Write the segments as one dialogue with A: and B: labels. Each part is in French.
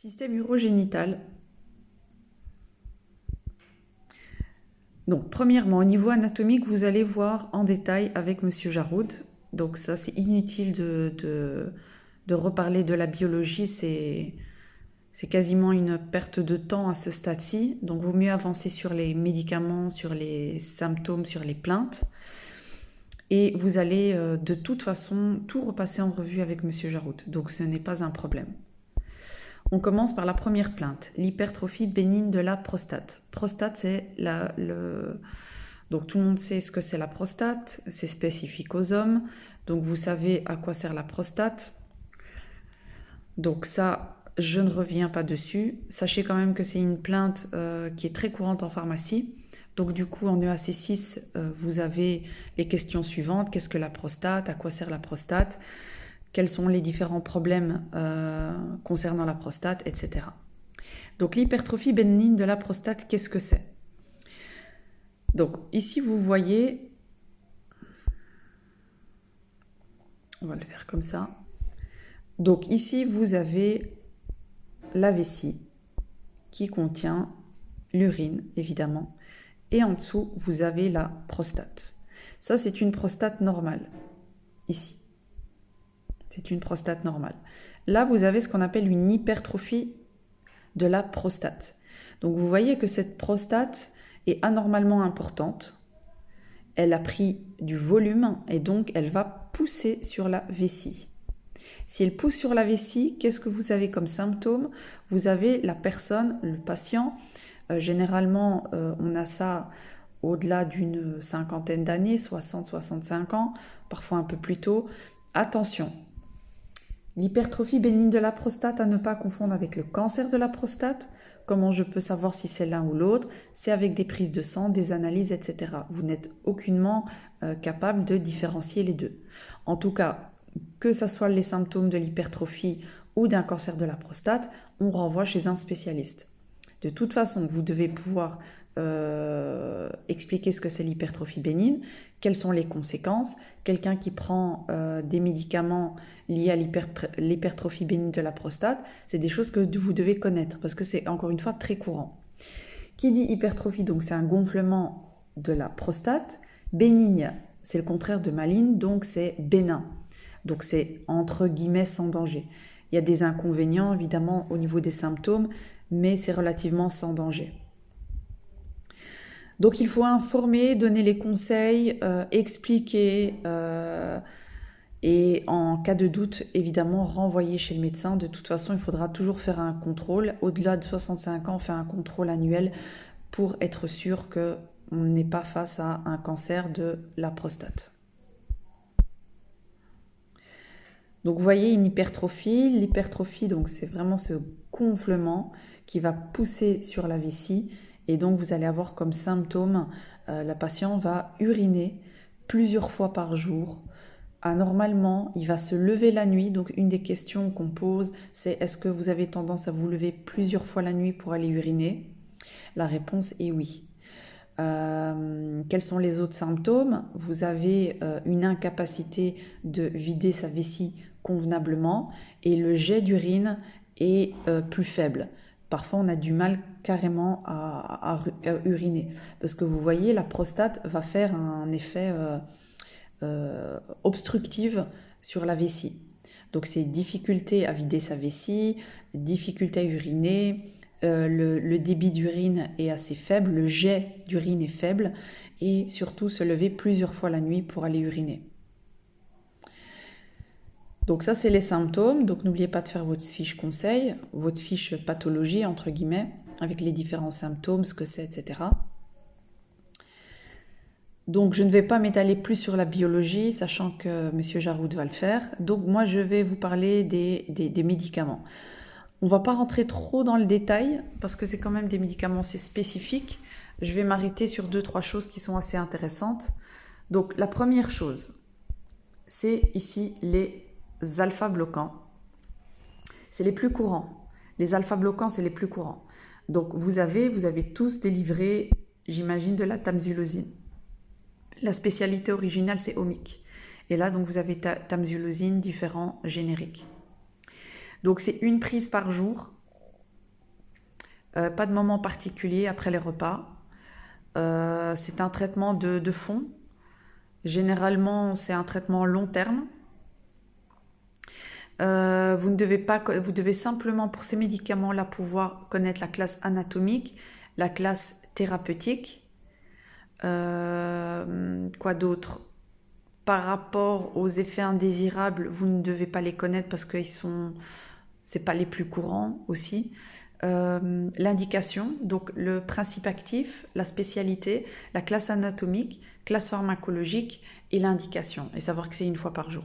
A: Système urogénital. Donc, premièrement, au niveau anatomique, vous allez voir en détail avec Monsieur Jaroud. Donc ça, c'est inutile de reparler de la biologie, c'est quasiment une perte de temps à ce stade-ci. Donc, vaut mieux avancer sur les médicaments, sur les symptômes, sur les plaintes. Et vous allez de toute façon tout repasser en revue avec Monsieur Jaroud. Donc, ce n'est pas un problème. On commence par la première plainte, l'hypertrophie bénigne de la prostate. Prostate, c'est donc tout le monde sait ce que c'est la prostate, c'est spécifique aux hommes, donc vous savez à quoi sert la prostate. Donc ça, je ne reviens pas dessus. Sachez quand même que c'est une plainte qui est très courante en pharmacie. Donc du coup, en EAC6, vous avez les questions suivantes. Qu'est-ce que la prostate? À quoi sert la prostate? Quels sont les différents problèmes concernant la prostate, etc. Donc l'hypertrophie bénigne de la prostate, qu'est-ce que c'est? Donc ici, vous voyez, on va le faire comme ça. Donc ici, vous avez la vessie qui contient l'urine, évidemment. Et en dessous, vous avez la prostate. Ça, c'est une prostate normale, ici. C'est une prostate normale. Là, vous avez ce qu'on appelle une hypertrophie de la prostate. Donc, vous voyez que cette prostate est anormalement importante. Elle a pris du volume et donc elle va pousser sur la vessie. Si elle pousse sur la vessie, qu'est-ce que vous avez comme symptôme? Vous avez la personne, le patient, généralement, on a ça au-delà d'une cinquantaine d'années, 60-65 ans, parfois un peu plus tôt. Attention! L'hypertrophie bénigne de la prostate à ne pas confondre avec le cancer de la prostate. Comment je peux savoir si c'est l'un ou l'autre? C'est avec des prises de sang, des analyses, etc. Vous n'êtes aucunement capable de différencier les deux. En tout cas, que ce soit les symptômes de l'hypertrophie ou d'un cancer de la prostate, on renvoie chez un spécialiste. De toute façon, vous devez pouvoir expliquer ce que c'est l'hypertrophie bénigne, quelles sont les conséquences. Quelqu'un qui prend des médicaments liés à l'hypertrophie bénigne de la prostate, c'est des choses que vous devez connaître parce que c'est encore une fois très courant. Qui dit hypertrophie, donc c'est un gonflement de la prostate. Bénigne, c'est le contraire de maligne, donc c'est bénin. Donc c'est entre guillemets sans danger. Il y a des inconvénients évidemment au niveau des symptômes, mais c'est relativement sans danger. Donc il faut informer, donner les conseils, expliquer et en cas de doute, évidemment, renvoyer chez le médecin. De toute façon, il faudra toujours faire un contrôle. Au-delà de 65 ans, faire un contrôle annuel pour être sûr qu'on n'est pas face à un cancer de la prostate. Donc vous voyez une hypertrophie. L'hypertrophie, donc c'est vraiment ce gonflement qui va pousser sur la vessie. Et donc, vous allez avoir comme symptôme, la patiente va uriner plusieurs fois par jour. Anormalement, il va se lever la nuit. Donc, une des questions qu'on pose, c'est est-ce que vous avez tendance à vous lever plusieurs fois la nuit pour aller uriner? La réponse est oui. Quels sont les autres symptômes? Vous avez une incapacité de vider sa vessie convenablement et le jet d'urine est plus faible. Parfois, on a du mal carrément à uriner. Parce que vous voyez, la prostate va faire un effet obstructif sur la vessie. Donc, c'est difficulté à vider sa vessie, difficulté à uriner, le débit d'urine est assez faible, le jet d'urine est faible, et surtout se lever plusieurs fois la nuit pour aller uriner. Donc ça, c'est les symptômes. Donc n'oubliez pas de faire votre fiche conseil, votre fiche pathologie, entre guillemets, avec les différents symptômes, ce que c'est, etc. Donc je ne vais pas m'étaler plus sur la biologie, sachant que M. Jaroud va le faire. Donc moi, je vais vous parler des médicaments. On ne va pas rentrer trop dans le détail, parce que c'est quand même des médicaments assez spécifiques. Je vais m'arrêter sur 2-3 choses qui sont assez intéressantes. Donc la première chose, c'est ici les alpha-bloquants. C'est les plus courants. Les alpha-bloquants, c'est les plus courants. Donc, vous avez tous délivré, j'imagine, de la tamsulosine. La spécialité originale, c'est Omic. Et là, donc, vous avez tamsulosine différents génériques. Donc, c'est une prise par jour pas de moment particulier après les repas. C'est un traitement de fond. Généralement, c'est un traitement long terme. Vous devez simplement, pour ces médicaments-là, pouvoir connaître la classe anatomique, la classe thérapeutique. Quoi d'autre? Par rapport aux effets indésirables, vous ne devez pas les connaître parce que c'est pas les plus courants aussi. L'indication, donc le principe actif, la spécialité, la classe anatomique, classe pharmacologique et l'indication. Et savoir que c'est 1 fois par jour.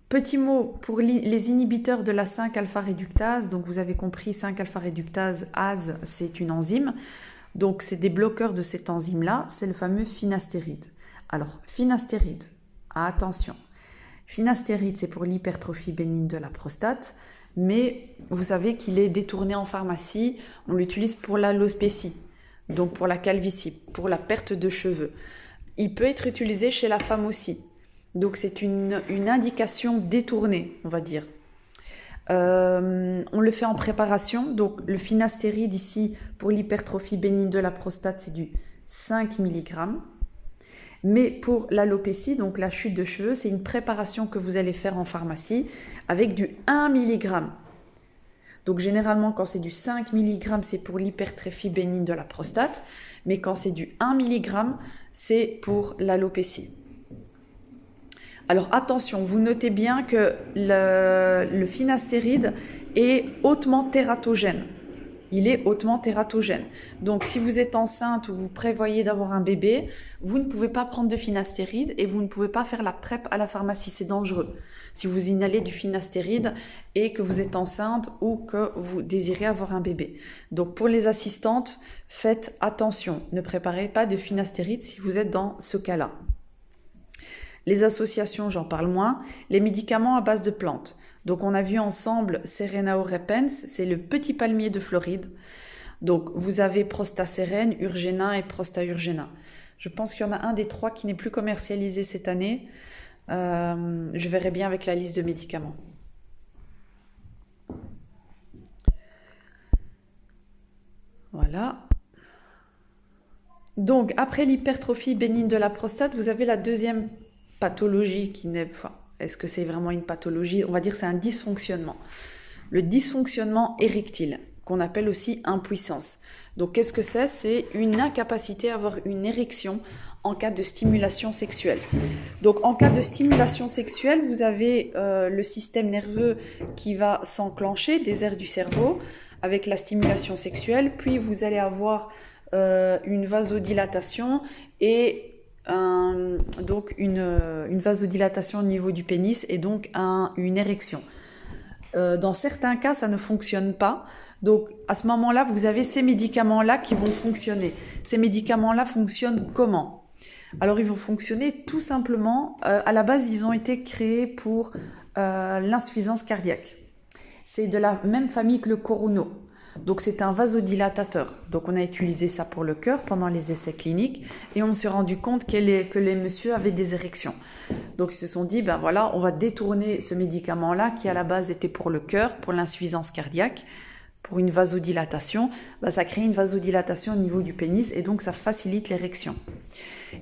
A: Petit mot pour les inhibiteurs de la 5-alpha-réductase. Donc vous avez compris, 5-alpha-réductase, ASE, c'est une enzyme. Donc c'est des bloqueurs de cette enzyme-là, c'est le fameux finastéride. Alors finastéride, attention. Finastéride, c'est pour l'hypertrophie bénigne de la prostate, mais vous savez qu'il est détourné en pharmacie, on l'utilise pour l'alopécie, donc pour la calvitie, pour la perte de cheveux. Il peut être utilisé chez la femme aussi. Donc c'est une indication détournée, on va dire. On le fait en préparation. Donc le finastéride ici, pour l'hypertrophie bénigne de la prostate, c'est du 5 mg. Mais pour l'alopécie, donc la chute de cheveux, c'est une préparation que vous allez faire en pharmacie avec du 1 mg. Donc généralement, quand c'est du 5 mg, c'est pour l'hypertrophie bénigne de la prostate. Mais quand c'est du 1 mg, c'est pour l'alopécie. Alors attention, vous notez bien que le finastéride est hautement tératogène. Il est hautement tératogène. Donc si vous êtes enceinte ou vous prévoyez d'avoir un bébé, vous ne pouvez pas prendre de finastéride et vous ne pouvez pas faire la PrEP à la pharmacie. C'est dangereux. Si vous inhalez du finastéride et que vous êtes enceinte ou que vous désirez avoir un bébé. Donc pour les assistantes, faites attention. Ne préparez pas de finastéride si vous êtes dans ce cas-là. Les associations, j'en parle moins. Les médicaments à base de plantes. Donc on a vu ensemble Serenao repens, c'est le petit palmier de Floride. Donc vous avez Prostacérène, Urgena et Prostaurgena. Je pense qu'il y en a un des 3 qui n'est plus commercialisé cette année. Je verrai bien avec la liste de médicaments. Voilà. Donc après l'hypertrophie bénigne de la prostate, vous avez la deuxième pathologie qui n'est... Enfin, est-ce que c'est vraiment une pathologie? On va dire que c'est un dysfonctionnement. Le dysfonctionnement érectile, qu'on appelle aussi impuissance. Donc qu'est-ce que c'est? C'est une incapacité à avoir une érection en cas de stimulation sexuelle. Donc en cas de stimulation sexuelle, vous avez le système nerveux qui va s'enclencher, des aires du cerveau, avec la stimulation sexuelle, puis vous allez avoir une vasodilatation et donc une vasodilatation au niveau du pénis et donc une érection. Dans certains cas, ça ne fonctionne pas. Donc à ce moment-là, vous avez ces médicaments-là qui vont fonctionner. Ces médicaments-là fonctionnent comment? Alors ils vont fonctionner tout simplement, à la base ils ont été créés pour l'insuffisance cardiaque. C'est de la même famille que le Coruno. Donc c'est un vasodilatateur. Donc on a utilisé ça pour le cœur pendant les essais cliniques et on s'est rendu compte que les messieurs avaient des érections. Donc ils se sont dit, ben voilà, on va détourner ce médicament-là qui à la base était pour le cœur, pour l'insuffisance cardiaque, pour une vasodilatation. Ben, ça crée une vasodilatation au niveau du pénis et donc ça facilite l'érection.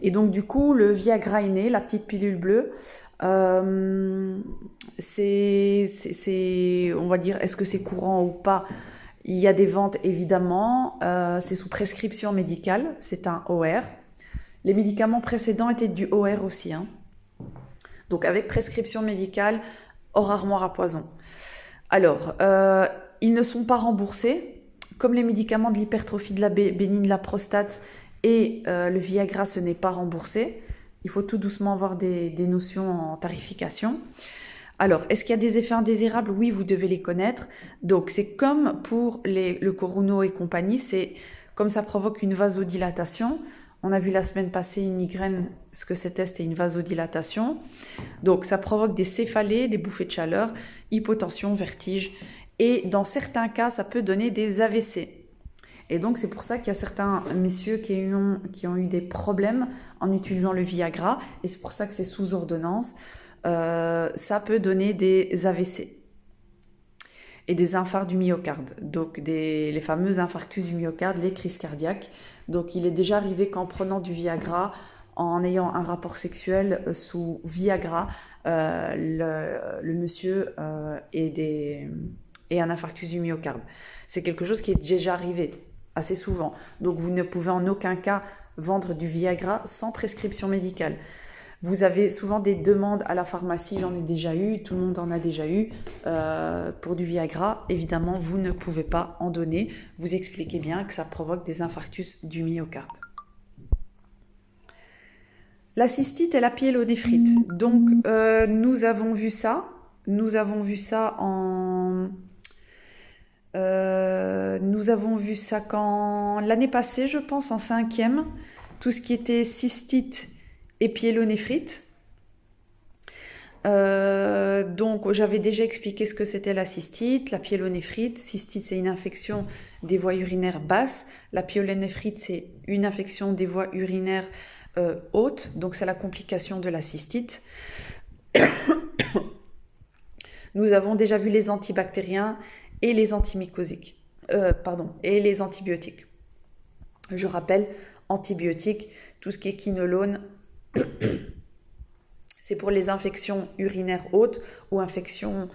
A: Et donc du coup, le Viagra est né, la petite pilule bleue. C'est, on va dire, est-ce que c'est courant ou pas? Il y a des ventes évidemment, c'est sous prescription médicale, c'est un OR. Les médicaments précédents étaient du OR aussi. Donc avec prescription médicale, hors armoire à poison. Alors, ils ne sont pas remboursés, comme les médicaments de l'hypertrophie de la bénigne de la prostate et le Viagra, ce n'est pas remboursé. Il faut tout doucement avoir des notions en tarification. Alors, est-ce qu'il y a des effets indésirables? Oui, vous devez les connaître. Donc, c'est comme pour le Coruno et compagnie, c'est comme ça provoque une vasodilatation. On a vu la semaine passée une migraine, ce que c'était une vasodilatation. Donc, ça provoque des céphalées, des bouffées de chaleur, hypotension, vertige. Et dans certains cas, ça peut donner des AVC. Et donc, c'est pour ça qu'il y a certains messieurs qui ont eu des problèmes en utilisant le Viagra. Et c'est pour ça que c'est sous ordonnance. Ça peut donner des AVC. et des infarcts du myocarde, donc les fameux infarctus du myocarde, les crises cardiaques. Donc il est déjà arrivé qu'en prenant du Viagra, en ayant un rapport sexuel sous Viagra, le monsieur ait un infarctus du myocarde. C'est quelque chose qui est déjà arrivé assez souvent. Donc vous ne pouvez en aucun cas vendre du Viagra sans prescription médicale. Vous avez souvent des demandes à la pharmacie, j'en ai déjà eu, tout le monde en a déjà eu, pour du Viagra. Évidemment, vous ne pouvez pas en donner. Vous expliquez bien que ça provoque des infarctus du myocarde. La cystite et la pyélonéphrite. Donc, nous avons vu ça. Nous avons vu ça quand l'année passée, je pense, en 5e. Tout ce qui était cystite et pyélonéphrite. Donc j'avais déjà expliqué ce que c'était la cystite, la pyélonéphrite. Cystite, c'est une infection des voies urinaires basses. La pyélonéphrite, c'est une infection des voies urinaires hautes. Donc c'est la complication de la cystite. Nous avons déjà vu les antibactériens et les antimycosiques. Et les antibiotiques. Je rappelle, antibiotiques, tout ce qui est quinolone, c'est pour les infections urinaires hautes ou infections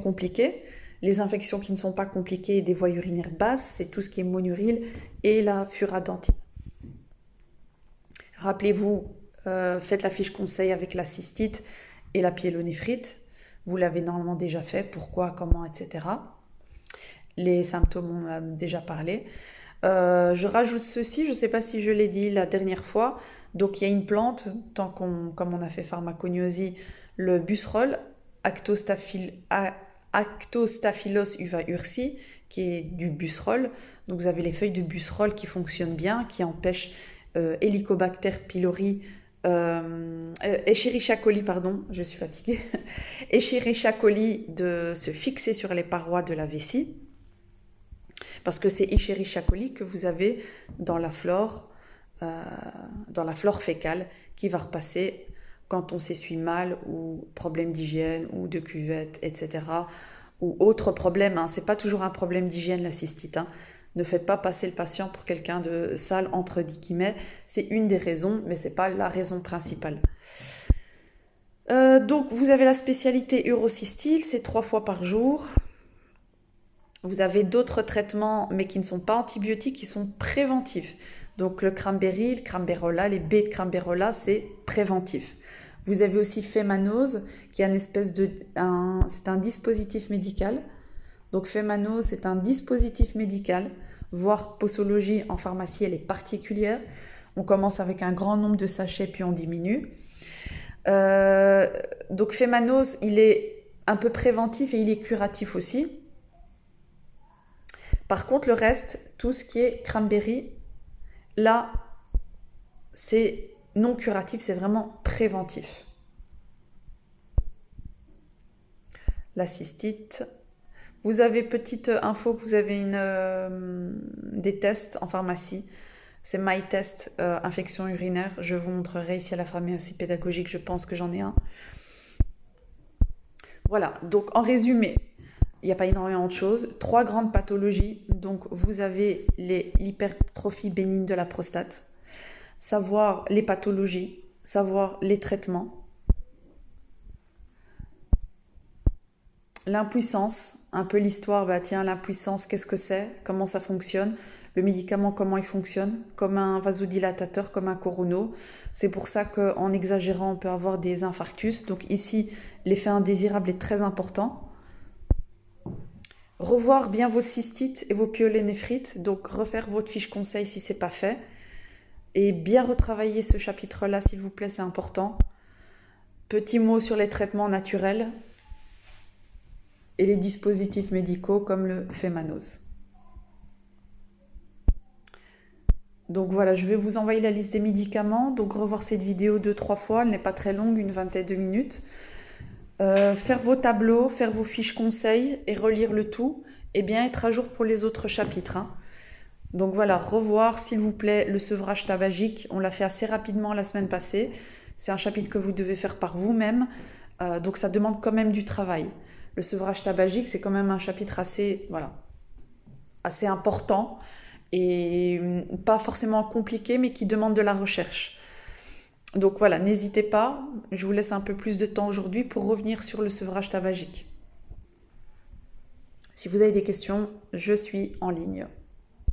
A: compliquées. Les infections qui ne sont pas compliquées des voies urinaires basses, c'est tout ce qui est mononurile et la furadentine. Rappelez-vous, faites la fiche conseil avec la cystite et la pyélonéphrite. Vous l'avez normalement déjà fait, pourquoi, comment, etc. Les symptômes, on en a déjà parlé. Je rajoute ceci, je ne sais pas si je l'ai dit la dernière fois. Donc il y a une plante, comme on a fait pharmacognosie, le busserol, Actostaphylos uva ursi, qui est du busserol. Donc vous avez les feuilles de busserol qui fonctionnent bien, qui empêchent Helicobacter pylori, Escherichia coli, pardon, je suis fatiguée, Escherichia coli de se fixer sur les parois de la vessie. Parce que c'est Escherichia coli que vous avez dans la flore fécale qui va repasser quand on s'essuie mal ou problème d'hygiène ou de cuvette, etc. Ou autre problème, hein. C'est pas toujours un problème d'hygiène la cystite. Hein. Ne faites pas passer le patient pour quelqu'un de sale entre guillemets. C'est une des raisons, mais c'est pas la raison principale. Donc vous avez la spécialité urocystile, c'est 3 fois par jour. Vous avez d'autres traitements, mais qui ne sont pas antibiotiques, qui sont préventifs. Donc le cranberry, le cranberrola, les baies de cranberrola, c'est préventif. Vous avez aussi Femanose, qui est c'est un dispositif médical. Donc Femanose, c'est un dispositif médical, voire posologie en pharmacie, elle est particulière. On commence avec un grand nombre de sachets, puis on diminue. Donc Femanose, il est un peu préventif et il est curatif aussi. Par contre, le reste, tout ce qui est cranberry, là, c'est non curatif, c'est vraiment préventif. La cystite. Vous avez petite info que vous avez des tests en pharmacie. C'est MyTest infection urinaire. Je vous montrerai ici à la pharmacie pédagogique, je pense que j'en ai un. Voilà, donc en résumé, il n'y a pas énormément de choses. 3 grandes pathologies. Donc, vous avez l'hypertrophie bénigne de la prostate, savoir les pathologies, savoir les traitements, l'impuissance, un peu l'histoire, l'impuissance, qu'est-ce que c'est, comment ça fonctionne, le médicament, comment il fonctionne, comme un vasodilatateur, comme un Coruno. C'est pour ça qu'en exagérant, on peut avoir des infarctus. Donc ici, l'effet indésirable est très important. Revoir bien vos cystites et vos pyélonéphrite, donc refaire votre fiche conseil si ce n'est pas fait. Et bien retravailler ce chapitre-là, s'il vous plaît, c'est important. Petit mot sur les traitements naturels et les dispositifs médicaux comme le Femanose. Donc voilà, je vais vous envoyer la liste des médicaments. Donc revoir cette vidéo 2-3 fois, elle n'est pas très longue, une vingtaine de minutes. Faire vos tableaux, faire vos fiches conseils et relire le tout et bien être à jour pour les autres chapitres. Hein. Donc voilà, revoir s'il vous plaît le sevrage tabagique. On l'a fait assez rapidement la semaine passée. C'est un chapitre que vous devez faire par vous-même. Donc ça demande quand même du travail. Le sevrage tabagique, c'est quand même un chapitre assez important et pas forcément compliqué, mais qui demande de la recherche. Donc voilà, n'hésitez pas, je vous laisse un peu plus de temps aujourd'hui pour revenir sur le sevrage tabagique. Si vous avez des questions, je suis en ligne.